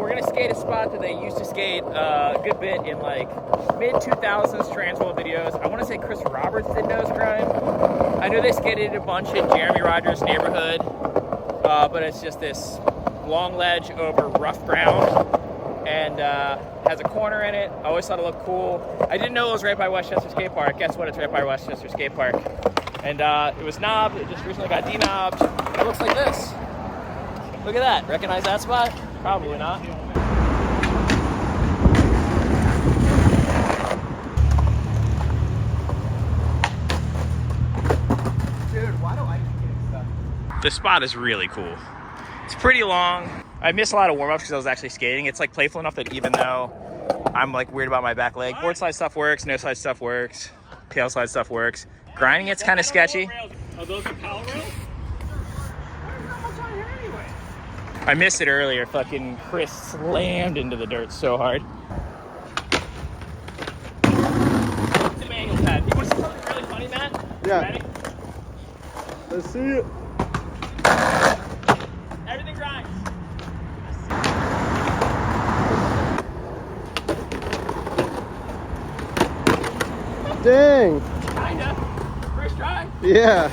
we're gonna skate a spot that they used to skate a good bit in like mid-2000s Transworld videos. I want to say Chris Roberts did Nose Grind. I know they skated a bunch in Jeremy Rogers' neighborhood, but it's just this long ledge over rough ground and has a corner in it. I always thought it looked cool. I didn't know it was right by Westchester Skate Park. Guess what? It's right by Westchester Skate Park. And it was knobbed. It just recently got de-knobbed. It looks like this. Look at that. Recognize that spot? Probably not. Dude, why do I keep getting stuck? The spot is really cool. It's pretty long. I missed a lot of warm-ups because I was actually skating. It's like playful enough that even though I'm like weird about my back leg, board slide stuff works, no slide stuff works, tail slide stuff works. Grinding it's kind of sketchy. Are those the power rails? I missed it earlier. Fucking Chris slammed into the dirt so hard. It's a manual pad. You want to see something really funny, Matt? Yeah. Ready? Let's see it. Everything grinds. Dang. Kinda. First try. Yeah.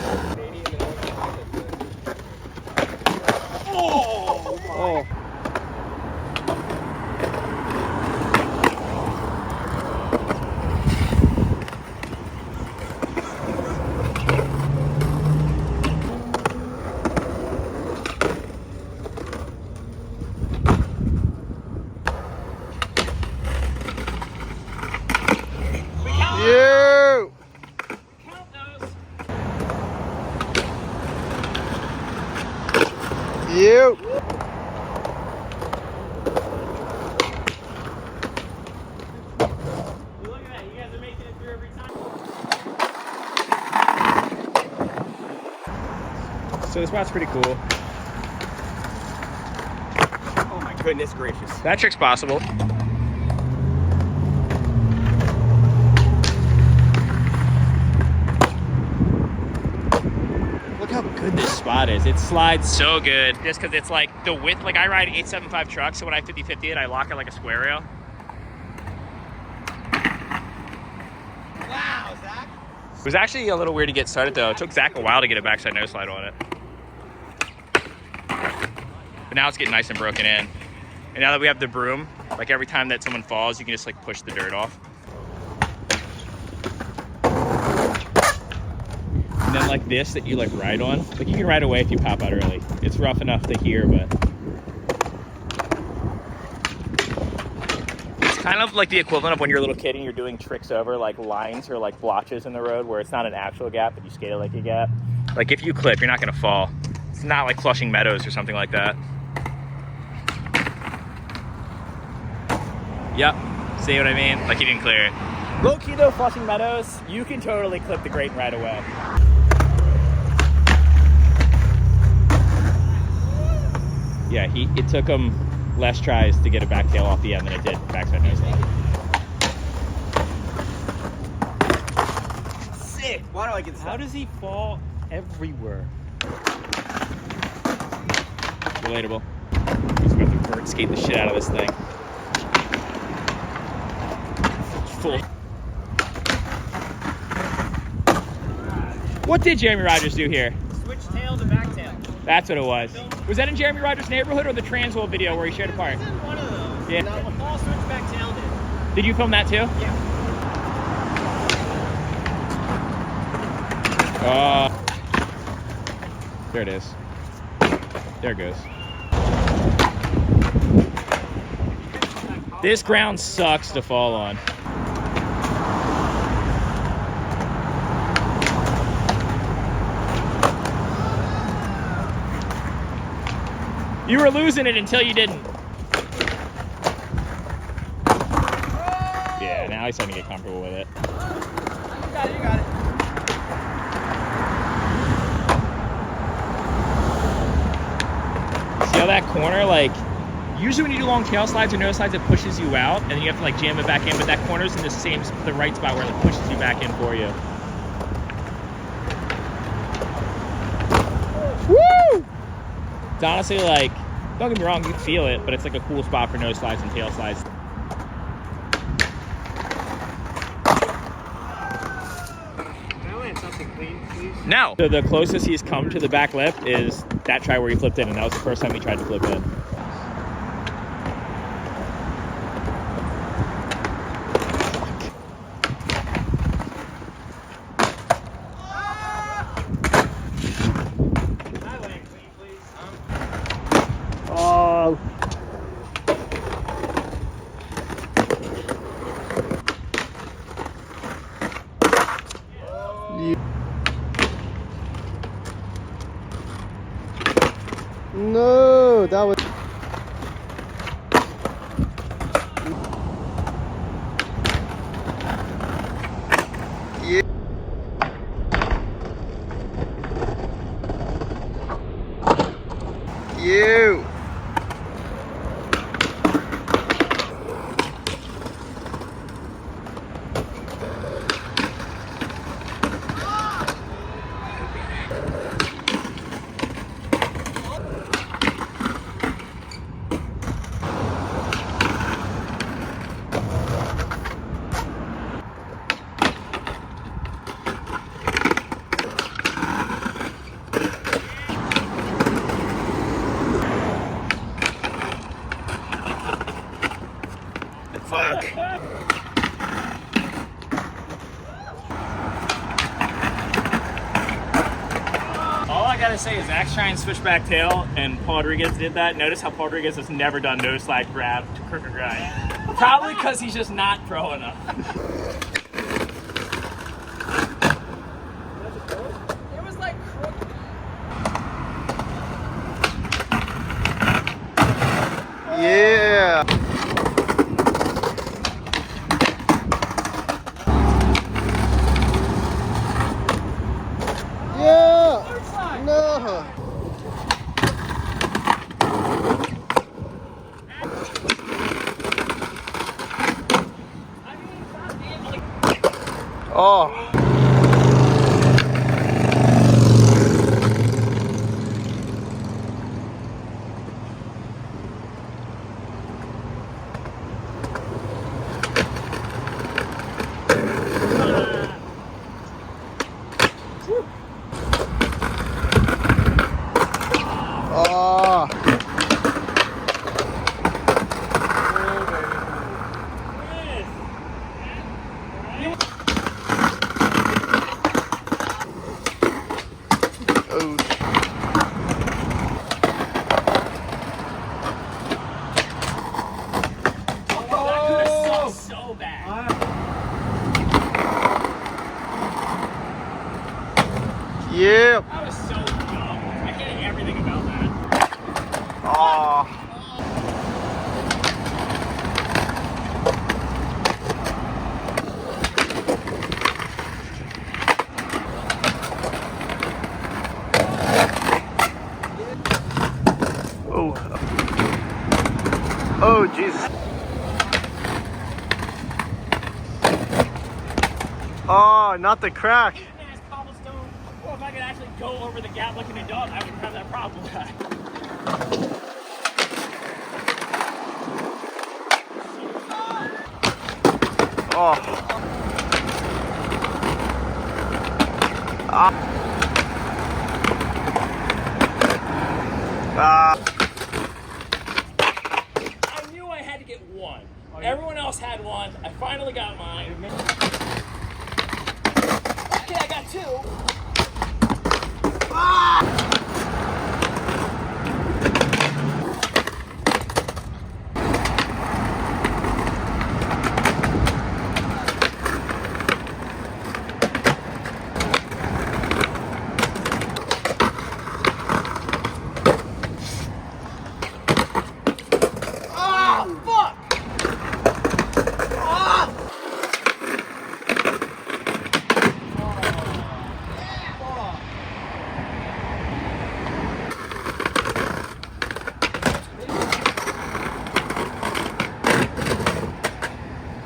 Oh. You. Count those. You. Look at that. You guys are making it through every time. So this spot's pretty cool. Oh my goodness gracious. That trick's possible. Look how good this spot is. It slides so good. Just because it's like the width, like I ride 875 trucks, so when I 50-50 it, I lock it like a square rail. Wow, Zach. It was actually a little weird to get started though. It took Zach a while to get a backside no slide on it. But now it's getting nice and broken in. And now that we have the broom, like every time that someone falls, you can just like push the dirt off. And then like this that you like ride on, like you can ride away if you pop out early. It's rough enough to hear, but it's kind of like the equivalent of when you're a little kid and you're doing tricks over like lines or like blotches in the road where it's not an actual gap, but you skate it like a gap. Like if you clip, you're not gonna fall. It's not like Flushing Meadows or something like that. Yep, see what I mean? Like you didn't clear it. Low key though, Flushing Meadows, you can totally clip the grating right away. Yeah, it took him less tries to get a back tail off the end than it did backside no slide. Sick. Why do I get stuck? How does he fall everywhere? Relatable. He's about to vert skate the shit out of this thing. Full. What did Jeremy Rogers do here? Switch tail to back tail. That's what it was. Was that in Jeremy Rogers' neighborhood or the Transworld video where he shared a part? This is one of those. Yeah. Now, the fall switch back tail did. Did you film that too? Yeah. There it is. There it goes. This ground sucks to fall on. You were losing it until you didn't. Yeah, now he's starting to get comfortable with it. You got it, you got it. See how that corner, like, usually when you do long tail slides or no slides, it pushes you out, and then you have to like jam it back in, but that corner's in the right spot where it pushes you back in for you. Woo! It's honestly like Don't get me wrong, you feel it, but it's like a cool spot for nose slides and tail slides. Can I land something clean, please? No. So the closest he's come to the back lip is that try where he flipped in, and that was the first time he tried to flip in. Can I land clean, please? Oh. No, that was. Yeah. You. Fuck. All I gotta say is Zach's trying switchback tail, and Paul Rodriguez did that. Notice how Paul Rodriguez has never done nose slide grab to crook or grind. Probably because he's just not pro enough. It was like crooked. Yeah. Yeah. No. Oh. Oh. Oh. That could have sucked so bad. Yeah. That was so dumb. I hated everything about that. Oh. Oh. Oh, Jesus. Oh, not the crack. Ass cobblestone. Well, if I could actually go over the gap like an adult, I wouldn't have that problem. Oh. Ah. Ah. I knew I had to get one. Everyone else had one. I finally got mine. Okay, I got two.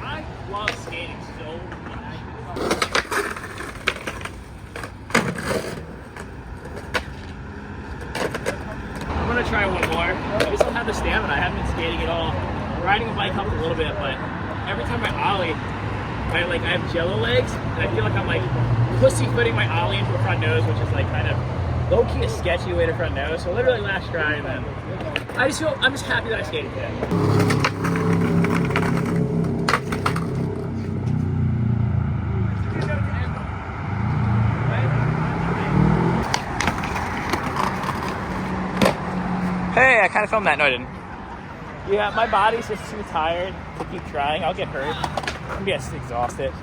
I love skating so I'm gonna try one more. but I haven't been skating at all. Riding a bike helped a little bit, but every time I ollie, I have jello legs, and I feel like I'm like pussyfooting my ollie into a front nose, which is like kind of low-key a sketchy way to front nose. So literally last try, and then I'm just happy that I skated today. Hey, I kind of filmed that. No, I didn't. Yeah, my body's just too tired to keep trying. I'll get hurt. I'm just exhausted.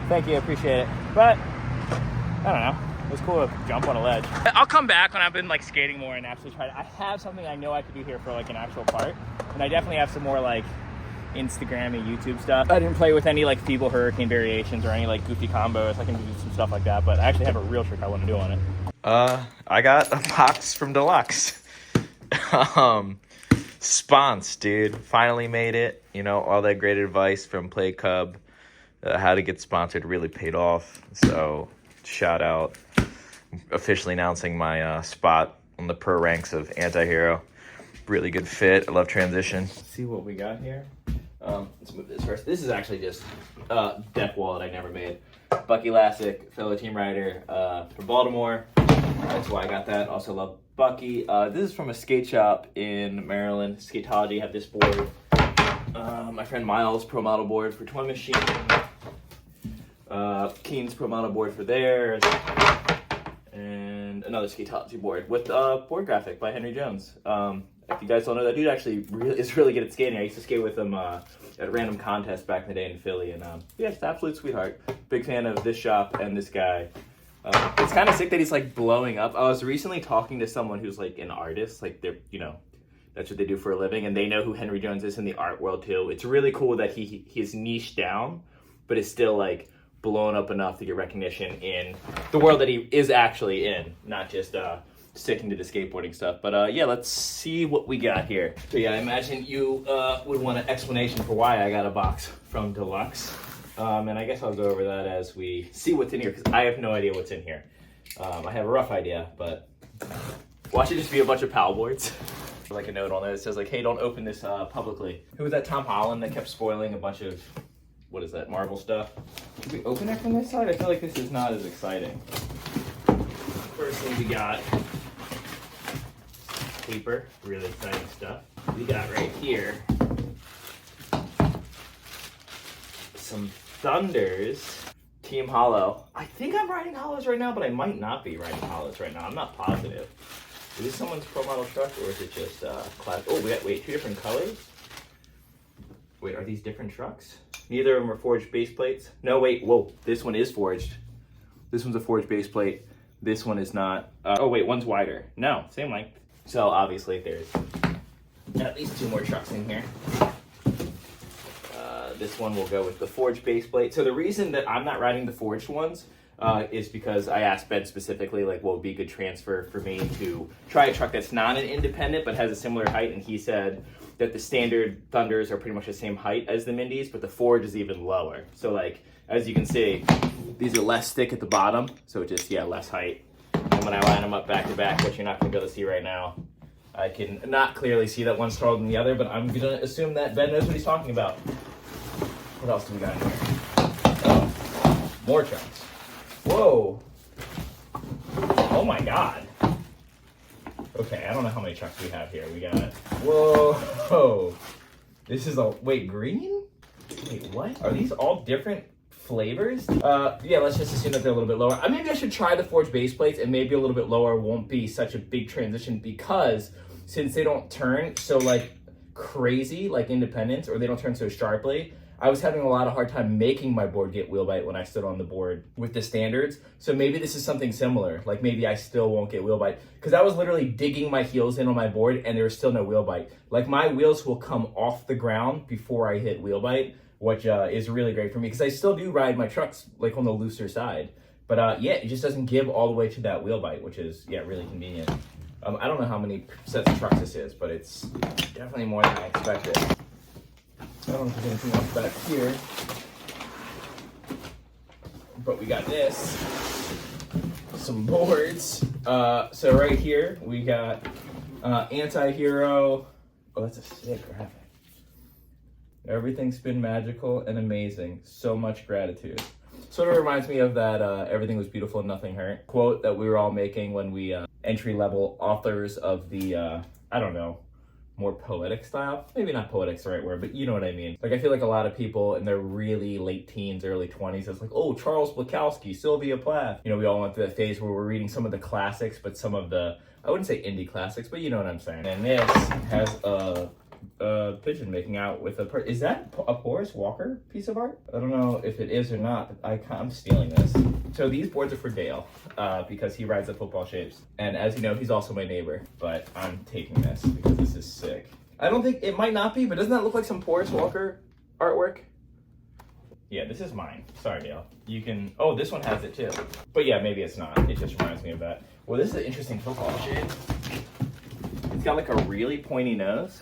Thank you, I appreciate it. But, I don't know. It was cool to jump on a ledge. I'll come back when I've been like skating more and actually try to. I have something I know I could do here for like an actual part. And I definitely have some more like Instagram and YouTube stuff. I didn't play with any like feeble hurricane variations or any like goofy combos. I can do some stuff like that, but I actually have a real trick I want to do on it. I got a box from Deluxe. Spons, dude. Finally made it. You know, all that great advice from Play Cub, how to get sponsored really paid off. So, shout out. Officially announcing my spot on the pro ranks of Anti-Hero. Really good fit. I love transition. Let's see what we got here. Let's move this first. This is actually just deck wallet I never made. Bucky Lassick, fellow team rider from Baltimore. That's why I got that. Also love Bucky. This is from a skate shop in Maryland. Skateology have this board. My friend Miles pro model board for Twin Machine. Keen's pro model board for theirs. And another Skateology board with board graphic by Henry Jones. If you guys don't know, that dude actually is really good at skating. I used to skate with him at a random contest back in the day in Philly. And yeah, it's an absolute sweetheart. Big fan of this shop and this guy. It's kind of sick that he's like blowing up. I was recently talking to someone who's like an artist, like they're, you know, that's what they do for a living, and they know who Henry Jones is in the art world too. It's really cool that he's niched down, but is still like blown up enough to get recognition in the world that he is actually in, not just sticking to the skateboarding stuff. But yeah, let's see what we got here. So yeah, I imagine you would want an explanation for why I got a box from Deluxe. And I guess I'll go over that as we see what's in here, because I have no idea what's in here. I have a rough idea, but watch it just be a bunch of PAL boards. Like a note on there that says like, hey, don't open this publicly. Who was that Tom Holland that kept spoiling a bunch of, what is that, Marvel stuff? Did we open it from this side? I feel like this is not as exciting. First thing we got, paper, really exciting stuff. We got right here some Thunders Team Hollow. I think I'm riding hollows right now, but I might not be riding hollows right now. I'm not positive. Is this someone's pro model truck, or is it just class? Oh, we got, wait, two different colors? Wait, are these different trucks? Neither of them are forged base plates. No, wait, whoa, this one is forged. This one's a forged base plate. This one is not. Oh, wait, one's wider. No, same length. So obviously there's at least two more trucks in here. This one will go with the forged base plate. So the reason that I'm not riding the forged ones is because I asked Ben specifically, like, what would be a good transfer for me to try a truck that's not an independent but has a similar height, and he said that the standard Thunders are pretty much the same height as the Mindys, but the forged is even lower. So, like, as you can see, these are less thick at the bottom, so just, yeah, less height. And when I line them up back to back, which you're not going to be able to see right now, I can not clearly see that one's taller than the other, but I'm going to assume that Ben knows what he's talking about. What else do we got in here? Oh, more trucks. Whoa. Oh my God. Okay, I don't know how many trucks we have here. We got, whoa. This is a, wait, green? Wait, what? Are these all different flavors? Yeah, let's just assume that they're a little bit lower. Maybe I should try the forged base plates, and maybe a little bit lower won't be such a big transition, because since they don't turn so like crazy like independents, or they don't turn so sharply, I was having a lot of hard time making my board get wheel bite when I stood on the board with the standards. So maybe this is something similar. Like maybe I still won't get wheel bite, because I was literally digging my heels in on my board and there was still no wheel bite. Like my wheels will come off the ground before I hit wheel bite, which is really great for me, because I still do ride my trucks like on the looser side. But yeah, it just doesn't give all the way to that wheel bite, which is, yeah, really convenient. I don't know how many sets of trucks this is, but it's definitely more than I expected. I don't know if there's anything else back here, but we got this, some boards. So right here we got Anti-Hero Oh, that's a sick graphic. Everything's been magical and amazing. So much gratitude. Sort of reminds me of that everything was beautiful and nothing hurt quote that we were all making when we entry-level authors of the, I don't know, more poetic style. Maybe not poetic's the right word, but you know what I mean. Like, I feel like a lot of people in their really late teens, early 20s, it's like, oh, Charles Bukowski, Sylvia Plath. You know, we all went through that phase where we're reading some of the classics, but some of the, I wouldn't say indie classics, but you know what I'm saying. And this has a pigeon making out with a is that a Horace Walker piece of art? I don't know if it is or not, but I'm stealing this. So these boards are for Dale because he rides the football shapes, and as you know, he's also my neighbor, but I'm taking this because this is sick. I don't think it might not be, but doesn't that look like some Horace Walker artwork? Yeah, this is mine. Sorry, Dale. You can, oh, this one has it too, but yeah, maybe it's not. It just reminds me of that. Well, this is an interesting football shape. It's got like a really pointy nose,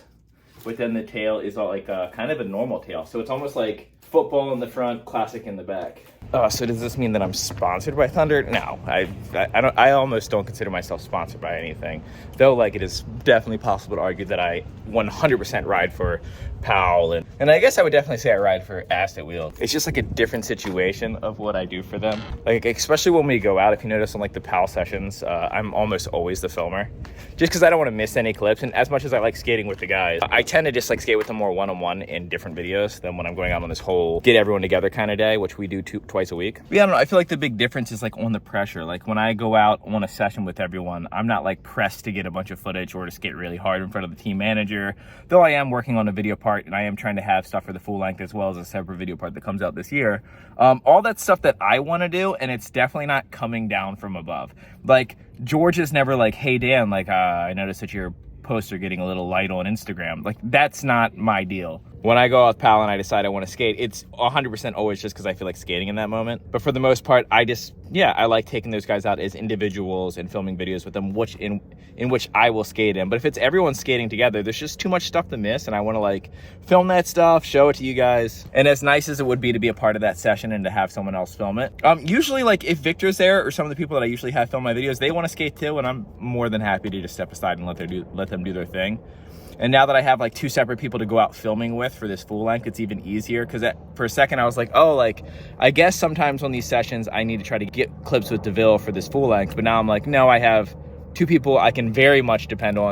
but then the tail is all like kind of a normal tail. So it's almost like football in the front, classic in the back. So does this mean that I'm sponsored by Thunder? No, I don't. I almost don't consider myself sponsored by anything. Though, like, it is definitely possible to argue that I 100% ride for Powell, and I guess I would definitely say I ride for Asset Wheel. It's just like a different situation of what I do for them. Like, especially when we go out, if you notice on like the Powell sessions, I'm almost always the filmer, just because I don't want to miss any clips. And as much as I like skating with the guys, I tend to just like skate with them more one-on-one in different videos than when I'm going out on this whole get everyone together kind of day, which we do twice a week. But yeah, I don't know. I feel like the big difference is like on the pressure. Like when I go out on a session with everyone, I'm not like pressed to get a bunch of footage or to skate really hard in front of the team manager. Though I am working on a video part and I am trying to have stuff for the full length as well as a separate video part that comes out this year. All that stuff that I want to do, and it's definitely not coming down from above. Like George is never like, hey Dan, like I noticed that your posts are getting a little light on Instagram. Like that's not my deal. When I go out with Pal and I decide I want to skate, it's 100% always just because I feel like skating in that moment. But for the most part, I like taking those guys out as individuals and filming videos with them, which in which I will skate in. But if it's everyone skating together, there's just too much stuff to miss, and I want to like film that stuff, show it to you guys. And as nice as it would be to be a part of that session and to have someone else film it, usually like if Victor's there or some of the people that I usually have film my videos, they want to skate too, and I'm more than happy to just step aside and let them do their thing. And now that I have like two separate people to go out filming with for this full length, it's even easier, because for a second I was like, oh, like I guess sometimes on these sessions I need to try to get clips with DeVille for this full length, but now I'm like, no, I have two people I can very much depend on